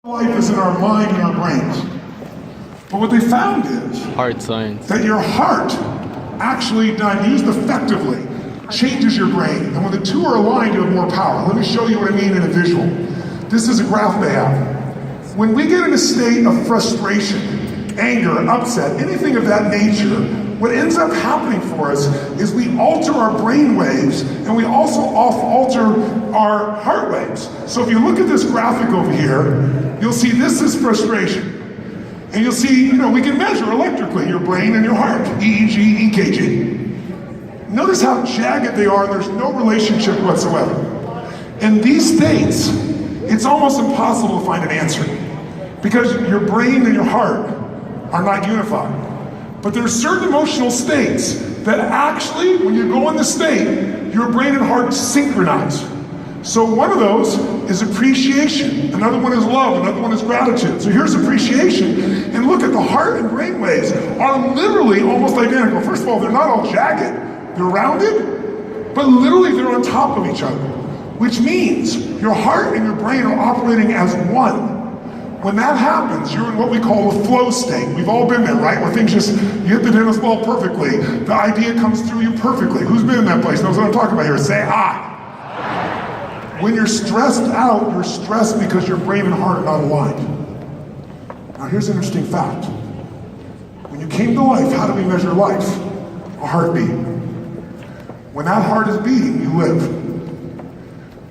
Life is in our mind and our brains. But what they found is Heart science. that your heart actually, done used effectively, changes your brain. And when the two are aligned, you have more power. Let me show you what I mean in a visual. This is a graph they have. When we get in a state of frustration, anger, upset, anything of that nature, what ends up happening for us is we alter our brain waves and we also alter our heart waves. So if you look at this graphic over here, you'll see this is frustration. And you'll see, we can measure electrically your brain and your heart, EEG, EKG. Notice how jagged they are, there's no relationship whatsoever. In these states, it's almost impossible to find an answer because your brain and your heart are not unified. But there are certain emotional states that actually, when you go in the state, your brain and heart synchronize. So one of those is appreciation, another one is love, another one is gratitude. So here's appreciation, and look at the heart and brain waves are literally almost identical. First of all, they're not all jagged, they're rounded, but literally they're on top of each other, which means your heart and your brain are operating as one. When that happens, you're in what we call a flow state. We've all been there, right? Where things just, you hit the tennis ball perfectly, the idea comes through you perfectly. Who's been in that place? Knows what I'm talking about here. Say, ah. When you're stressed out, you're stressed because your brain and heart are not aligned. Now here's an interesting fact. When you came to life, how do we measure life? A heartbeat. When that heart is beating, you live.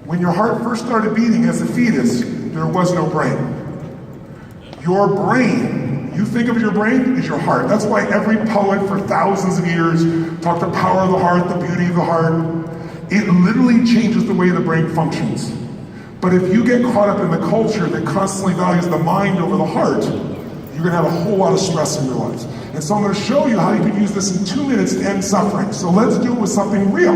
When your heart first started beating as a fetus, there was no brain. Your brain, you think of your brain, is your heart. That's why every poet for thousands of years talked the power of the heart, the beauty of the heart. It literally changes the way the brain functions. But if you get caught up in the culture that constantly values the mind over the heart, you're gonna have a whole lot of stress in your life. And so I'm gonna show you how you can use this in 2 minutes to end suffering. So let's do it with something real.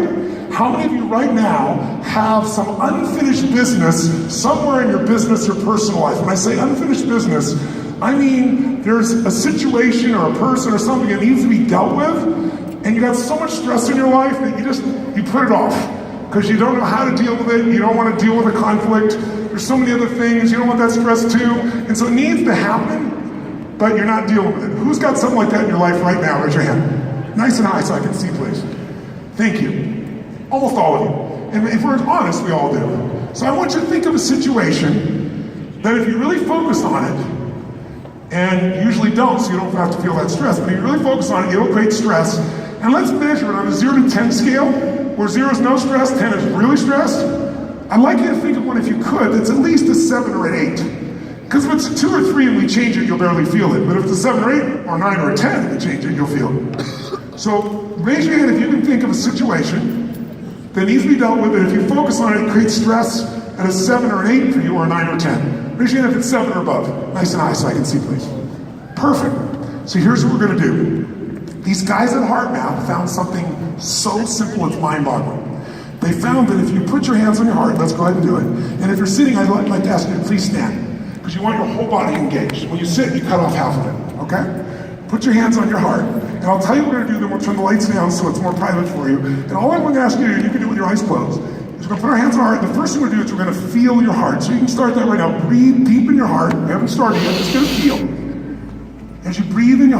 How many of you right now have some unfinished business somewhere in your business or personal life? When I say unfinished business, I mean there's a situation or a person or something that needs to be dealt with, and you got so much stress in your life that you put it off because you don't know how to deal with it. You don't want to deal with the conflict. There's so many other things. You don't want that stress too. And so it needs to happen, but you're not dealing with it. Who's got something like that in your life right now? Raise your hand. Nice and high so I can see, please. Thank you. Almost all of you. And if we're honest, we all do. So I want you to think of a situation that if you really focus on it, and you usually don't, so you don't have to feel that stress, but if you really focus on it, it'll create stress. And let's measure it on a 0 to 10 scale, where 0 is no stress, 10 is really stressed. I'd like you to think of one, if you could, that's at least a 7 or an 8. Because if it's a 2 or 3 and we change it, you'll barely feel it. But if it's a 7 or 8, or 9 or a 10 and we change it, you'll feel it. So raise your hand if you can think of a situation that needs to be dealt with, and if you focus on it, it creates stress at a 7 or an 8 for you, or a 9 or 10. Raise your hand if it's 7 or above. Nice and high so I can see, please. Perfect. So here's what we're gonna do. These guys at HeartMath found something so simple it's mind-boggling. They found that if you put your hands on your heart, let's go ahead and do it. And if you're sitting, I'd like to ask you to please stand, because you want your whole body engaged. When you sit, you cut off half of it, okay? Put your hands on your heart. And I'll tell you what we're gonna do, then we'll turn the lights down so it's more private for you. And all I'm gonna ask you to do, you can do it with your eyes closed, is we're gonna put our hands on our heart. The first thing we're gonna do is we're gonna feel your heart. So you can start that right now. Breathe deep in your heart. We haven't started yet, just gonna feel. As you breathe in your heart,